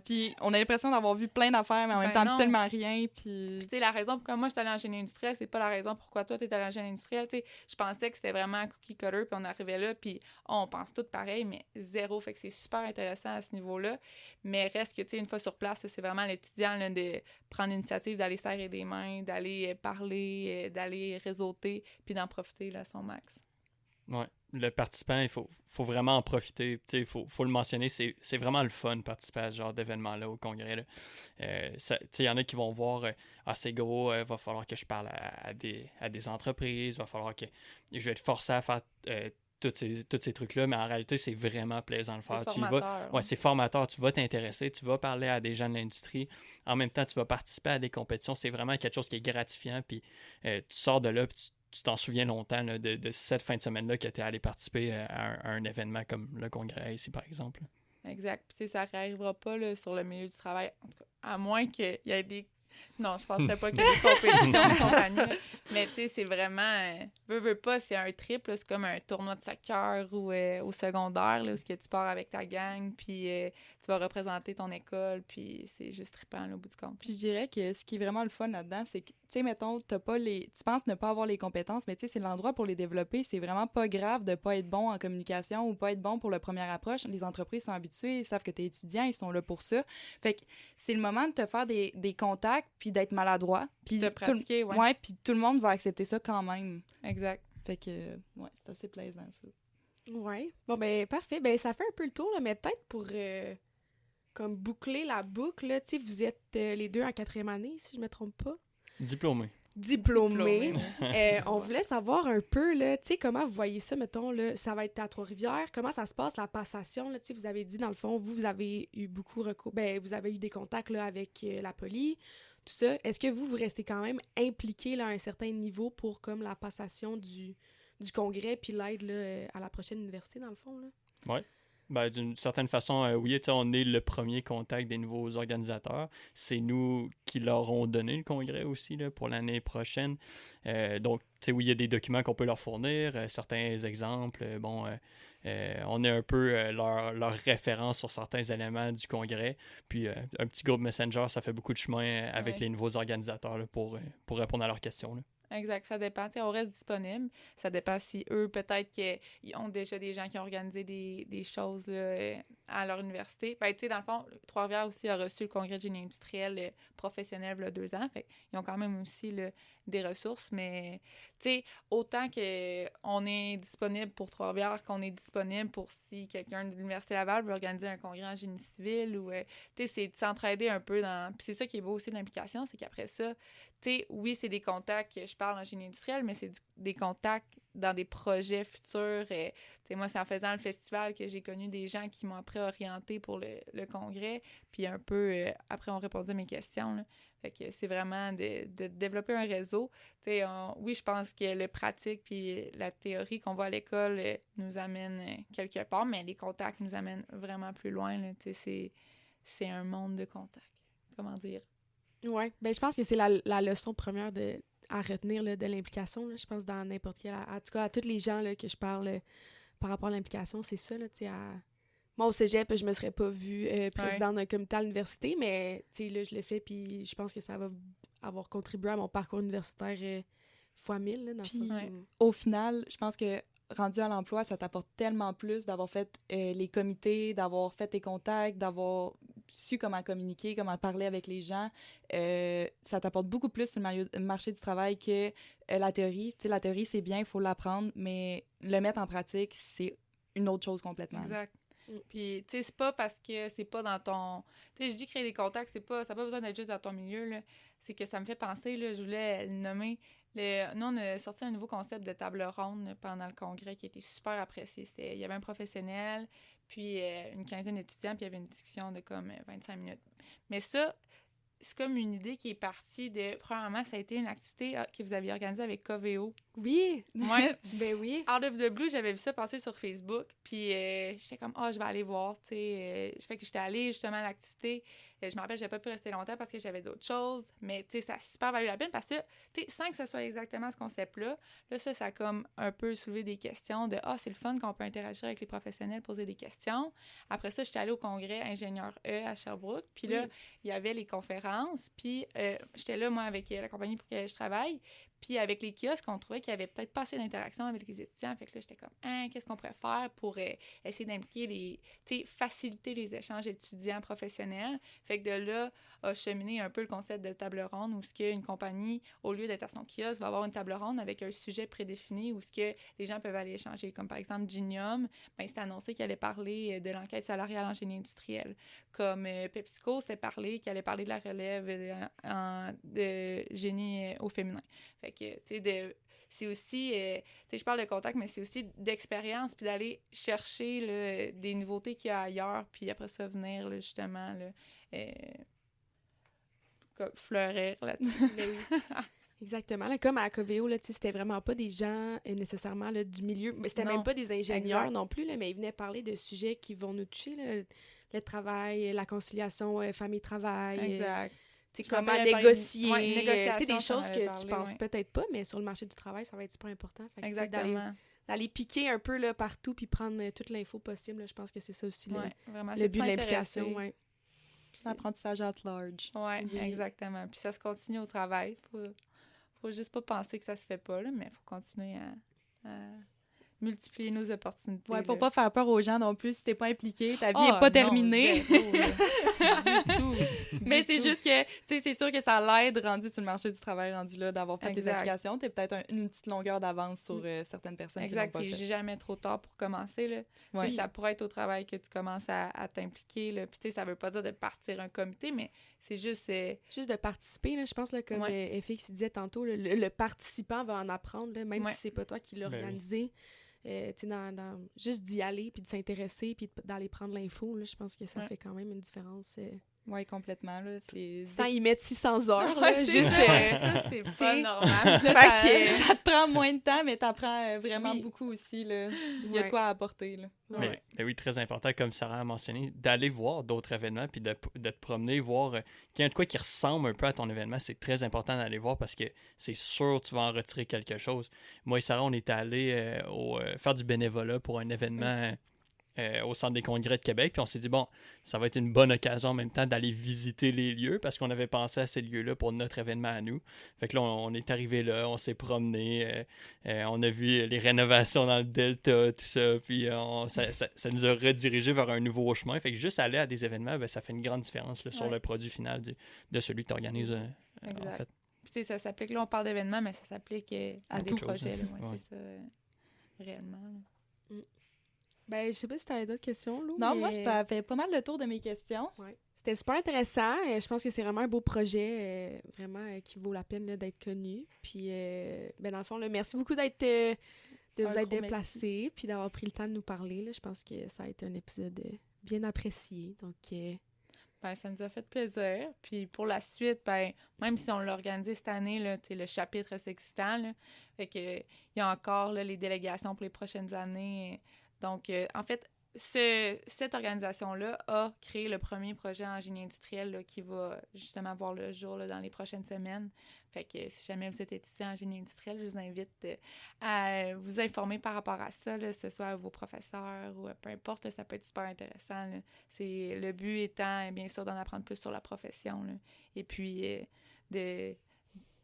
puis on a l'impression d'avoir vu plein d'affaires, mais en même temps, absolument rien, puis... tu sais, la raison pourquoi moi, je suis allée en génie industriel, c'est pas la raison pourquoi toi, t'es allée en génie industriel, tu sais. Je pensais que c'était vraiment cookie-cutter, puis on arrivait là, puis on pense tout pareil, mais zéro, fait que c'est super intéressant à ce niveau-là. Mais reste que, tu sais, une fois sur place, c'est vraiment l'étudiant là, de prendre l'initiative d'aller serrer des mains, d'aller parler, d'aller réseauter, puis d'en profiter là, à son max. Oui, le participant, il faut vraiment en profiter. Il faut le mentionner, c'est vraiment le fun de participer à ce genre d'événement-là au congrès. Il y en a qui vont voir c'est gros, va falloir que je parle à des entreprises, va falloir que je vais être forcé à faire tous ces trucs-là, mais en réalité, c'est vraiment plaisant de le faire. C'est formateur, tu vas t'intéresser, tu vas parler à des gens de l'industrie. En même temps, tu vas participer à des compétitions. C'est vraiment quelque chose qui est gratifiant, puis tu sors de là, puis tu t'en souviens longtemps là, de cette fin de semaine-là que tu es allé participer à un événement comme le congrès ici, par exemple. Exact. Puis ça n'arrivera pas là, sur le milieu du travail, en tout cas, à moins qu'il y ait des Non, je penserais pas qu'il y ait des compétitions de compagnie. Là. Mais tu sais, c'est vraiment... veux pas, c'est un trip. Là, c'est comme un tournoi de soccer ou au secondaire, là, où que tu pars avec ta gang, puis tu vas représenter ton école, puis c'est juste trippant là, au bout du compte. Puis je dirais que ce qui est vraiment le fun là-dedans, c'est que, tu sais, mettons, tu penses ne pas avoir les compétences, mais tu sais, c'est l'endroit pour les développer. C'est vraiment pas grave de pas être bon en communication ou pas être bon pour la première approche. Les entreprises sont habituées, ils savent que tu es étudiant, ils sont là pour ça. Fait que c'est le moment de te faire des contacts puis d'être maladroit. Puis de pratiquer, ouais. Ouais, puis tout le monde va accepter ça quand même. Exact. Fait que, ouais, c'est assez plaisant, ça. Ouais. Bon, ben, parfait. Ben, ça fait un peu le tour, là, mais peut-être pour comme boucler la boucle, là, tu sais, vous êtes les deux en 4e année, si je me trompe pas. Diplômé. Diplômés. On voulait savoir un peu, là, tu sais, comment vous voyez ça, mettons, là, ça va être à Trois-Rivières, comment ça se passe, la passation, là, tu sais, vous avez dit, dans le fond, vous avez eu beaucoup recours, ben, vous avez eu des contacts, là, avec la police, tout ça. Est-ce que vous restez quand même impliqués, là, à un certain niveau pour, comme, la passation du congrès, puis l'aide, là, à la prochaine université, dans le fond, là? Oui. Ben, d'une certaine façon, oui, on est le premier contact des nouveaux organisateurs. C'est nous qui leur ont donné le congrès aussi là, pour l'année prochaine. Donc, oui, il y a des documents qu'on peut leur fournir, certains exemples. On est un peu leur référence sur certains éléments du congrès. Puis, un petit groupe Messenger, ça fait beaucoup de chemin avec les nouveaux organisateurs là, pour répondre à leurs questions. Là. Exact, ça dépend. T'sais, on reste disponible. Ça dépend si eux, peut-être qu'ils ont déjà des gens qui ont organisé des choses là, à leur université. Ben, tu sais, dans le fond, Trois-Rivières aussi a reçu le congrès de génie industriel professionnel il y a 2 ans. Fait ils ont quand même aussi là, des ressources, mais tu sais, autant qu'on est disponible pour Trois-Rivières qu'on est disponible pour si quelqu'un de l'Université Laval veut organiser un congrès en génie civil ou, tu sais, c'est de s'entraider un peu dans... Puis c'est ça qui est beau aussi de l'implication, c'est qu'après ça, tu sais, oui, c'est des contacts, je parle en génie industriel, mais c'est des contacts dans des projets futurs. Tu sais, moi, c'est en faisant le festival que j'ai connu des gens qui m'ont après orienté pour le congrès, puis un peu, après, on répondait à mes questions, là. Fait que c'est vraiment de développer un réseau. Tu sais, oui, je pense que le pratique puis la théorie qu'on voit à l'école nous amène quelque part, mais les contacts nous amènent vraiment plus loin, là. Tu sais, c'est un monde de contacts. Comment dire? Oui, ben je pense que c'est la leçon première à retenir là, de l'implication. Là, je pense dans n'importe quel... En tout cas, à tous les gens là, que je parle par rapport à l'implication, c'est ça. Là, moi, au cégep, je me serais pas vue présidente d'un comité à l'université, mais là, je l'ai fait, puis je pense que ça va avoir contribué à mon parcours universitaire fois 1000. Là, dans puis, le sens au final, je pense que rendu à l'emploi, ça t'apporte tellement plus d'avoir fait les comités, d'avoir fait tes contacts, d'avoir su comment communiquer, comment parler avec les gens. Ça t'apporte beaucoup plus sur le marché du travail que la théorie. Tu sais, la théorie, c'est bien, il faut l'apprendre, mais le mettre en pratique, c'est une autre chose complètement. Exact. Puis, tu sais, c'est pas parce que c'est pas dans ton... Tu sais, je dis créer des contacts, ça n'a pas besoin d'être juste dans ton milieu, là. C'est que ça me fait penser, là, je voulais le nommer. Nous, on a sorti un nouveau concept de table ronde pendant le congrès qui a été super apprécié. Il y avait un professionnel, puis une quinzaine d'étudiants, puis il y avait une discussion de comme 25 minutes. Mais ça, c'est comme une idée qui est partie de... Premièrement, ça a été une activité que vous aviez organisée avec Coveo. Oui! Ouais. Ben oui! Out of the blue, j'avais vu ça passer sur Facebook, puis j'étais comme, je vais aller voir, tu sais. Fait que j'étais allée justement à l'activité. Je me rappelle, j'avais pas pu rester longtemps parce que j'avais d'autres choses, mais tu sais, ça a super valu la peine parce que, tu sais, sans que ce soit exactement ce concept-là, ça a comme un peu soulevé des questions de, c'est le fun qu'on peut interagir avec les professionnels, poser des questions. Après ça, j'étais allée au congrès Ingénieur E à Sherbrooke, puis là, il y avait les conférences, puis j'étais là, moi, avec la compagnie pour laquelle je travaille. Puis avec les kiosques, on trouvait qu'il y avait peut-être pas assez d'interaction avec les étudiants. Fait que là, j'étais comme, qu'est-ce qu'on pourrait faire pour essayer d'impliquer faciliter les échanges étudiants professionnels. Fait que de là, a cheminé un peu le concept de table ronde où ce qu'une compagnie, au lieu d'être à son kiosque, va avoir une table ronde avec un sujet prédéfini où ce que les gens peuvent aller échanger. Comme par exemple, Ginium, c'était annoncé qu'il allait parler de l'enquête salariale en génie industriel. Comme PepsiCo, c'était parlé qu'il allait parler de la relève de génie au féminin. Fait que, tu sais, c'est aussi, tu sais, je parle de contact, mais c'est aussi d'expérience, puis d'aller chercher là, des nouveautés qu'il y a ailleurs, puis après ça, venir, là, justement, là, fleurir là-dessus. Ben oui. Exactement. Là, comme à Coveo, là, c'était vraiment pas des gens nécessairement là, du milieu, mais c'était même pas des ingénieurs non plus, là, mais ils venaient parler de sujets qui vont nous toucher, là, le travail, la conciliation famille-travail. Exact. sais, Je comment m'appelle par négocier, ouais, une négociation, tu sais, des j'en choses avais que parlé, tu penses ouais. peut-être pas, mais sur le marché du travail, ça va être super important. Fait que, tu sais, Exactement. d'aller piquer un peu là, partout puis prendre toute l'info possible, là, je pense que c'est ça aussi Ouais, vraiment, le c'est but de l'implication. s'intéresser. Ouais. L'apprentissage at large. Ouais, Oui. exactement. Puis ça se continue au travail. Faut juste pas penser que ça se fait pas, là, mais faut continuer à multiplier nos opportunités. Ouais, pour là. pas faire peur aux gens non plus, si t'es pas impliqué, ta vie Ah, est pas non, terminée. zéro, là. Du tout. Mais Du c'est tout. juste que, tu sais, c'est sûr que ça l'aide rendu sur le marché du travail, rendu là, d'avoir fait tes Exact. applications. T'es peut-être une petite longueur d'avance sur certaines personnes qui l'ont Exact, pas puis fait. j'ai jamais trop tard pour commencer, là. Ouais. Tu sais, ça pourrait être au travail que tu commences à t'impliquer, là. Puis tu sais, ça veut pas dire de partir un comité, mais c'est juste... Juste de participer, là, je pense, là, comme Ouais. FX disait tantôt, là, le participant va en apprendre, là, même Ouais. si c'est pas toi qui l'as Ben oui. organisé. Tu sais, juste d'y aller, puis de s'intéresser, puis d'aller prendre l'info, là, je pense que ça Ouais. fait quand même une différence. Ouais, complètement, là. C'est... Sans y mettre 600 heures, Ouais, là, c'est juste... ça. ça, c'est Pas tiens. normal. Fait que- ça te prend moins de temps, mais t'apprends vraiment Oui. beaucoup aussi, là. Il y a de Ouais. quoi à apporter, là. Ouais. Mais oui, très important, comme Sarah a mentionné, d'aller voir d'autres événements puis de te promener, voir qu'il y a de quoi qui ressemble un peu à ton événement. C'est très important d'aller voir parce que c'est sûr que tu vas en retirer quelque chose. Moi et Sarah, on est allés faire du bénévolat pour un événement au Centre des congrès de Québec. Puis on s'est dit, bon, ça va être une bonne occasion en même temps d'aller visiter les lieux parce qu'on avait pensé à ces lieux-là pour notre événement à nous. Fait que là, on est arrivé là, on s'est promené, on a vu les rénovations dans le Delta, tout ça. Puis ça nous a redirigé vers un nouveau chemin. Fait que juste aller à des événements, ben, ça fait une grande différence là, sur Ouais. le produit final de celui que tu organises en Exact. fait. Puis tu sais, ça s'applique... Là, on parle d'événements, mais ça s'applique à À des toute chose, projets, là. hein. Ouais, Ouais. c'est ça. Réellement, là. Ben, je sais pas si t'avais d'autres questions, Lou. Non, mais- moi, je fais pas mal le tour de mes questions. Ouais. C'était super intéressant. Je pense que c'est vraiment un beau projet, vraiment, qui vaut la peine là, d'être connu. Puis, ben, dans le fond, là, merci beaucoup de Un vous être gros déplacé puis d'avoir pris le temps de nous parler. Là. Je pense que ça a été un épisode bien apprécié. Donc, Ben, ça nous a fait plaisir. Puis pour la suite, ben, même si on l'a organisé cette année, là, tu sais, le chapitre reste excitant. Là. Fait que, il y a encore là, les délégations pour les prochaines années. Donc, en fait, cette organisation-là a créé le premier projet en génie industriel là, qui va justement voir le jour là, dans les prochaines semaines. Fait que si jamais vous êtes étudiant en génie industriel, je vous invite à vous informer par rapport à ça, là, que ce soit à vos professeurs ou peu importe, là, ça peut être super intéressant. Là. Le but étant, bien sûr, d'en apprendre plus sur la profession. Là. Et puis,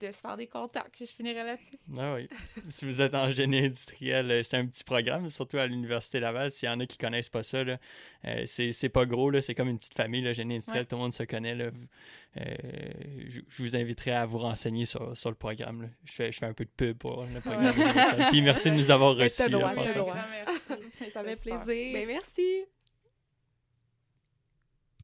de se faire des contacts. Je finirai là-dessus. Ah oui. Si vous êtes en génie industriel, c'est un petit programme, surtout à l'Université Laval. S'il y en a qui connaissent pas ça, là, c'est pas gros, là, c'est comme une petite famille, le génie industriel, Ouais. tout le monde se connaît. Là. Je vous inviterai à vous renseigner sur le programme. Là. Je fais un peu de pub pour le programme. Puis merci de nous avoir Mais reçus. t'as droit, en t'as passant. droit. Merci. Ça fait Super. plaisir. ben, merci!